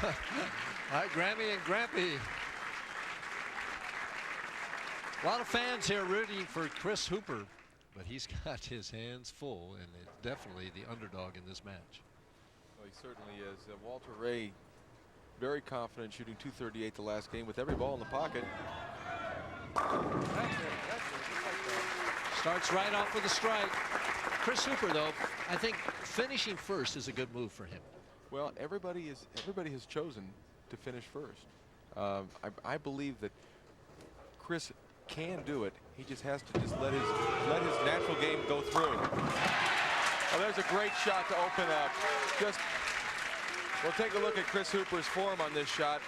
Hi, Grammy and Grampy. A lot of fans here rooting for Chris Hooper, but he's got his hands full and is definitely the underdog in this match. Well, he certainly is. Walter Ray, very confident, shooting .238 the last game with every ball in the pocket. Starts right off with a strike. Chris Hooper, though, I think finishing first is a good move for him. Well, everybody has chosen to finish first. I believe that Chris can do it. He just has to let his natural game go through. Oh, there's a great shot to open up. We'll take a look at Chris Hooper's form on this shot.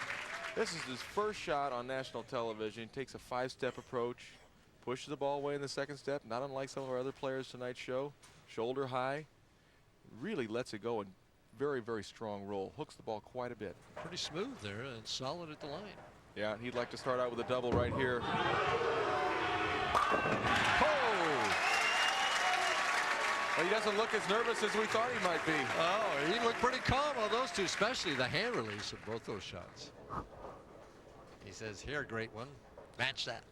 This is his first shot on national television. Takes a 5-step approach, pushes the ball away in the second step, not unlike some of our other players tonight's show. Shoulder high, really lets it go, and very, very strong roll. Hooks the ball quite a bit. Pretty smooth there and solid at the line. Yeah, he'd like to start out with a double right here. Oh! Well, he doesn't look as nervous as we thought he might be. Oh, he looked pretty calm on those two, especially the hand release of both those shots. He says, here, great one. Match that.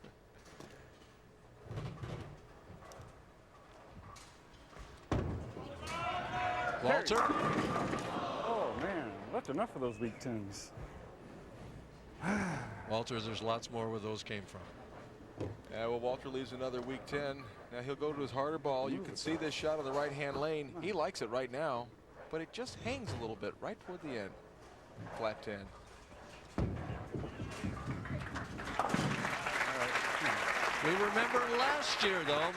Walter. Oh, man. Left enough of those weak tins. Walter, there's lots more where those came from. Yeah, well, Walter leaves another weak 10. Now he'll go to his harder ball. You can see this shot on the right-hand lane. He likes it right now, but it just hangs a little bit right toward the end. Flat 10. We remember last year, though,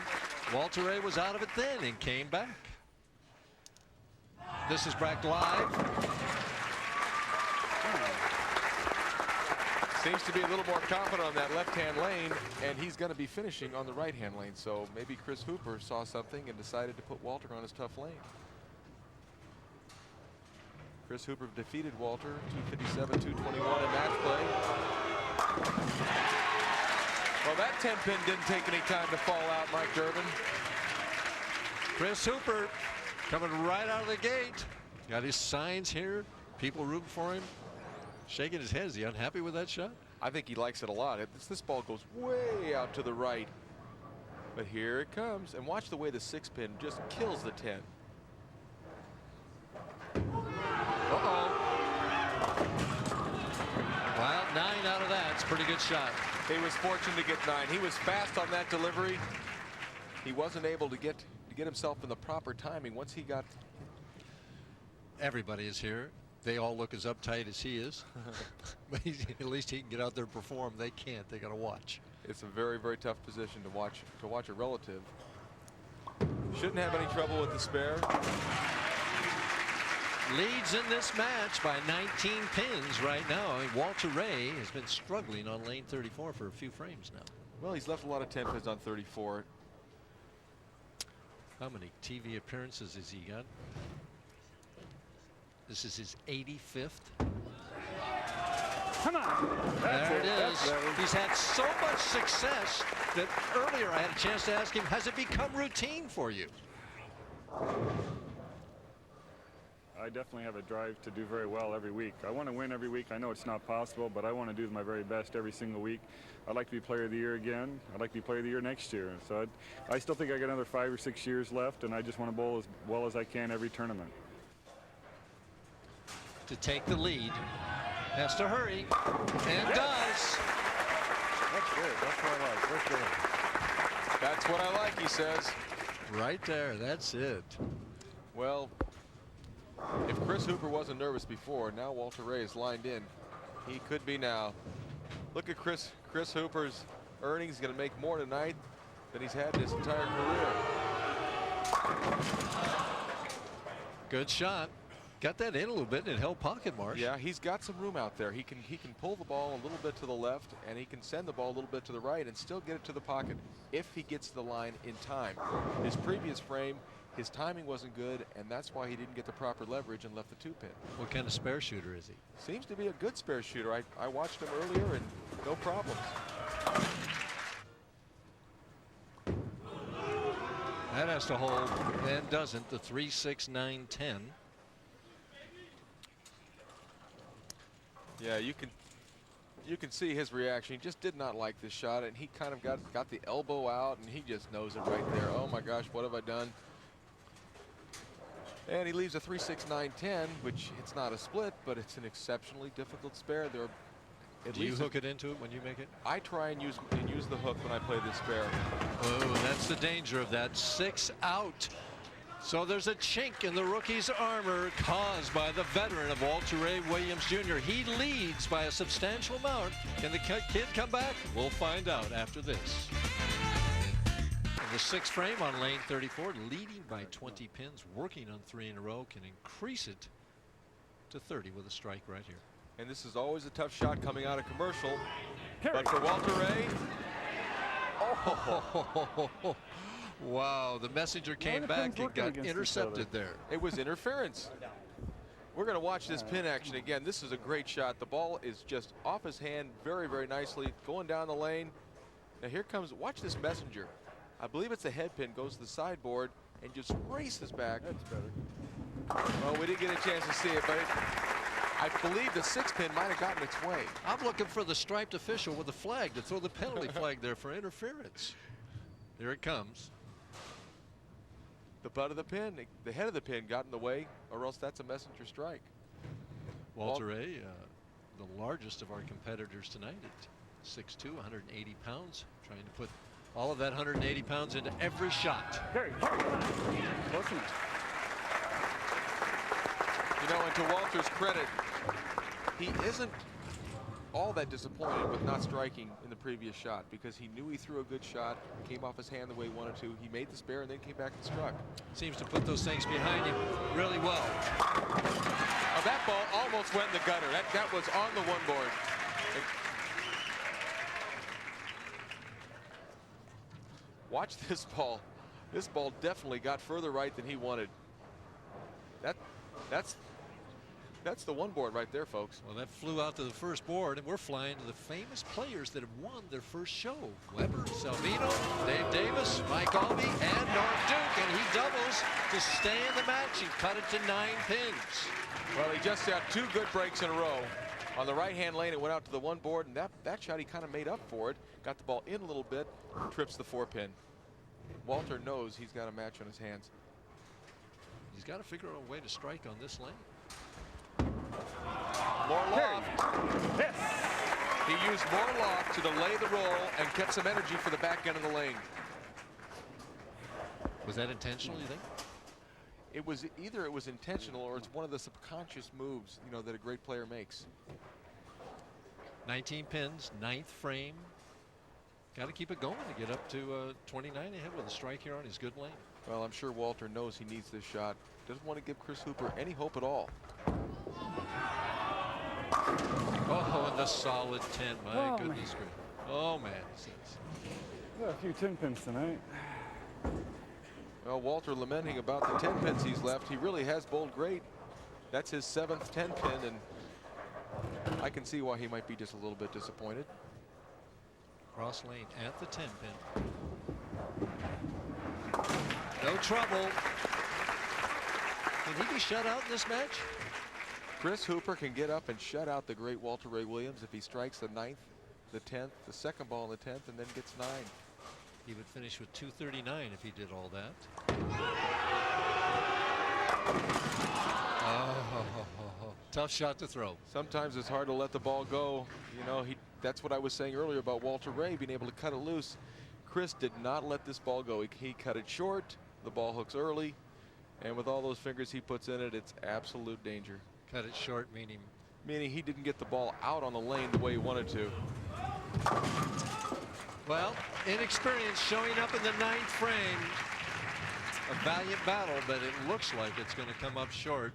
Walter Ray was out of it then and came back. This is Brack live. Seems to be a little more confident on that left-hand lane, and he's going to be finishing on the right-hand lane. So maybe Chris Hooper saw something and decided to put Walter on his tough lane. Chris Hooper defeated Walter 257, 221 in match play. Well, that 10-pin didn't take any time to fall out, Mike Durbin. Chris Hooper coming right out of the gate. Got his signs here. People rooting for him. Shaking his head. Is he unhappy with that shot? I think he likes it a lot. This ball goes way out to the right. But here it comes. And watch the way the 6-pin just kills the 10. Uh-oh. Well, 9 out of that. It's a pretty good shot. He was fortunate to get 9. He was fast on that delivery. He wasn't able to get himself in the proper timing once he got. Everybody is here. They all look as uptight as he is. But at least he can get out there and perform. They can't. They got to watch. It's a very, very tough position to watch a relative. Shouldn't have any trouble with the spare. Leads in this match by 19 pins right now. I mean, Walter Ray has been struggling on lane 34 for a few frames now. Well, he's left a lot of 10 pins on 34. How many TV appearances has he got? This is his 85th. Come on. There it is. He's had so much success that earlier I had a chance to ask him, has it become routine for you? I definitely have a drive to do very well every week. I want to win every week. I know it's not possible, but I want to do my very best every single week. I'd like to be player of the year again. I'd like to be player of the year next year. So I still think I got another 5 or 6 years left, and I just want to bowl as well as I can every tournament. To take the lead, has to hurry, and does. That's good. That's what I like. That's good. That's what I like, he says. Right there. That's it. Well, if Chris Hooper wasn't nervous before, now Walter Ray is lined in. He could be now. Look at Chris Hooper's earnings. He's going to make more tonight than he's had in his entire career. Good shot. Got that in a little bit and it held pocket, Marsh. Yeah, he's got some room out there. He can pull the ball a little bit to the left, and he can send the ball a little bit to the right and still get it to the pocket if he gets to the line in time. His previous frame, his timing wasn't good, and that's why he didn't get the proper leverage and left the 2-pin. What kind of spare shooter is he? Seems to be a good spare shooter. I watched him earlier and no problems. That has to hold and doesn't. The 3, 6, 9, 10. Yeah, you can see his reaction. He just did not like this shot, and he kind of got the elbow out, and he just knows it right there. Oh my gosh, what have I done? And he leaves a 3-6-9-10, which it's not a split, but it's an exceptionally difficult spare. There, do you hook it into it when you make it? I try and use the hook when I play this spare. Oh, that's the danger of that. 6 out. So there's a chink in the rookie's armor caused by the veteran of Walter Ray Williams Jr. He leads by a substantial amount. Can the kid come back? We'll find out after this. In the 6th frame on lane 34, leading by 20 pins, working on 3 in a row, can increase it to 30 with a strike right here. And this is always a tough shot coming out of commercial. But for Walter Ray, oh. Wow, the messenger came back and got intercepted there. It was interference. We're going to watch this pin action again. This is a great shot. The ball is just off his hand very, very nicely, going down the lane. Now here comes, watch this messenger. I believe it's a head pin, goes to the sideboard and just races back. That's better. Well, we didn't get a chance to see it, but I believe the 6 pin might have gotten its way. I'm looking for the striped official with the flag to throw the penalty flag there for interference. Here it comes. The butt of the pin, the head of the pin got in the way, or else that's a messenger strike. Walter Ray, the largest of our competitors tonight at 6'2", 180 pounds, trying to put all of that 180 pounds into every shot. Close enough. You know, and to Walter's credit, he isn't all that disappointed with not striking in the previous shot, because he knew he threw a good shot, came off his hand the way he wanted to. He made the spare and then came back and struck. Seems to put those things behind him really well. Oh, that ball almost went in the gutter. That was on the one board. Watch this ball. This ball definitely got further right than he wanted. That's the one board right there, folks. Well, that flew out to the first board, and we're flying to the famous players that have won their first show. Weber, Salvino, Dave Davis, Mike Albee, and Norm Duke, and he doubles to stay in the match. He cut it to 9 pins. Well, he just got 2 good breaks in a row. On the right-hand lane, it went out to the one board, and that shot he kind of made up for it. Got the ball in a little bit, trips the 4 pin. Walter knows he's got a match on his hands. He's got to figure out a way to strike on this lane. More loft. Yes. He used more loft to delay the roll and get some energy for the back end of the lane. Was that intentional, you think? It was either it was intentional or it's one of the subconscious moves, you know, that a great player makes. 19 pins, 9th frame. Got to keep it going to get up to 29 ahead with a strike here on his good lane. Well, I'm sure Walter knows he needs this shot. Doesn't want to give Chris Hooper any hope at all. Oh, and the solid 10. My goodness gracious. Oh, man. Got a few 10 pins tonight. Well, Walter lamenting about the 10 pins he's left. He really has bowled great. That's his 7th 10 pin, and I can see why he might be just a little bit disappointed. Cross lane at the 10 pin. No trouble. Can he be shut out in this match? Chris Hooper can get up and shut out the great Walter Ray Williams if he strikes the 9th, the 10th, the second ball in the 10th, and then gets 9. He would finish with 239 if he did all that. Oh, tough shot to throw. Sometimes it's hard to let the ball go. You know, that's what I was saying earlier about Walter Ray being able to cut it loose. Chris did not let this ball go. He cut it short. The ball hooks early. And with all those fingers he puts in it, it's absolute danger. Cut it short, meaning? Meaning he didn't get the ball out on the lane the way he wanted to. Well, inexperience showing up in the 9th frame. A valiant battle, but it looks like it's going to come up short,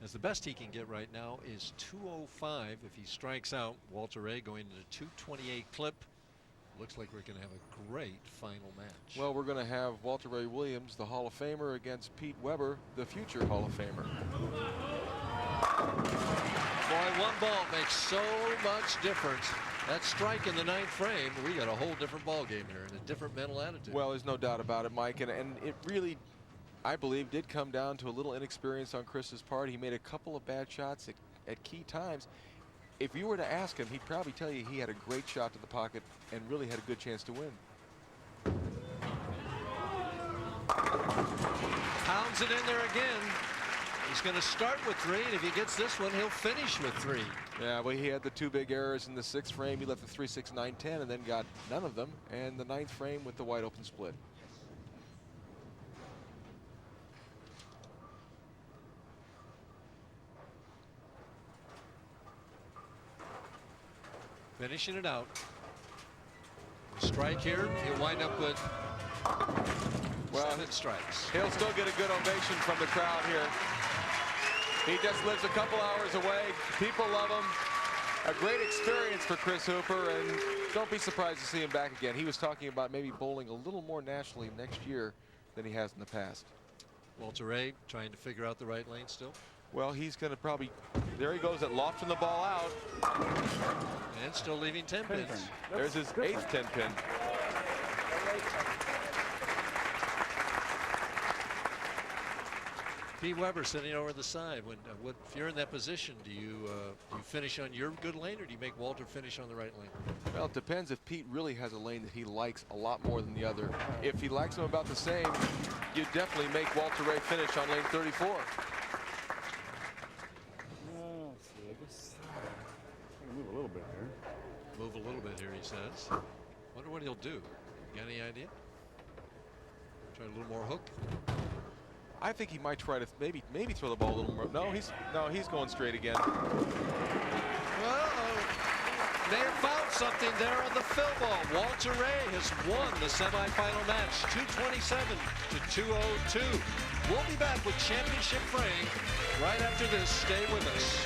as the best he can get right now is 205 if he strikes out. Walter Ray going into 228 clip. Looks like we're going to have a great final match. Well, we're going to have Walter Ray Williams, the Hall of Famer, against Pete Weber, the future Hall of Famer. Boy, one ball makes so much difference. That strike in the 9th frame, we got a whole different ball game here and a different mental attitude. Well, there's no doubt about it, Mike, and it really, I believe, did come down to a little inexperience on Chris's part. He made a couple of bad shots at key times, if you were to ask him, he'd probably tell you he had a great shot to the pocket and really had a good chance to win. Pounds it in there again. He's going to start with 3, and if he gets this one, he'll finish with 3. Yeah, well, he had the 2 big errors in the 6th frame. He left the 3, 6, 9, 10, and then got none of them. And the 9th frame with the wide open split. Finishing it out. Strike here. He'll wind up with 7 strikes. He'll still get a good ovation from the crowd here. He just lives a couple hours away. People love him. A great experience for Chris Hooper, and don't be surprised to see him back again. He was talking about maybe bowling a little more nationally next year than he has in the past. Walter Ray trying to figure out the right lane still. Well, he's going to probably, there he goes at lofting the ball out. And still leaving 10 pins. There's his 8th 10 pin. Pete Weber sitting over the side. If you're in that position, do you finish on your good lane, or do you make Walter finish on the right lane? Well, it depends if Pete really has a lane that he likes a lot more than the other. If he likes them about the same, you definitely make Walter Ray finish on lane 34. Let's see, I guess I'm gonna move a little bit here. Move a little bit here, he says. Wonder what he'll do. Got any idea? Try a little more hook. I think he might try to maybe throw the ball a little more. No, he's going straight again. Well, may have found something there on the fill ball. Walter Ray has won the semifinal match, 227 to 202. We'll be back with championship frame right after this. Stay with us.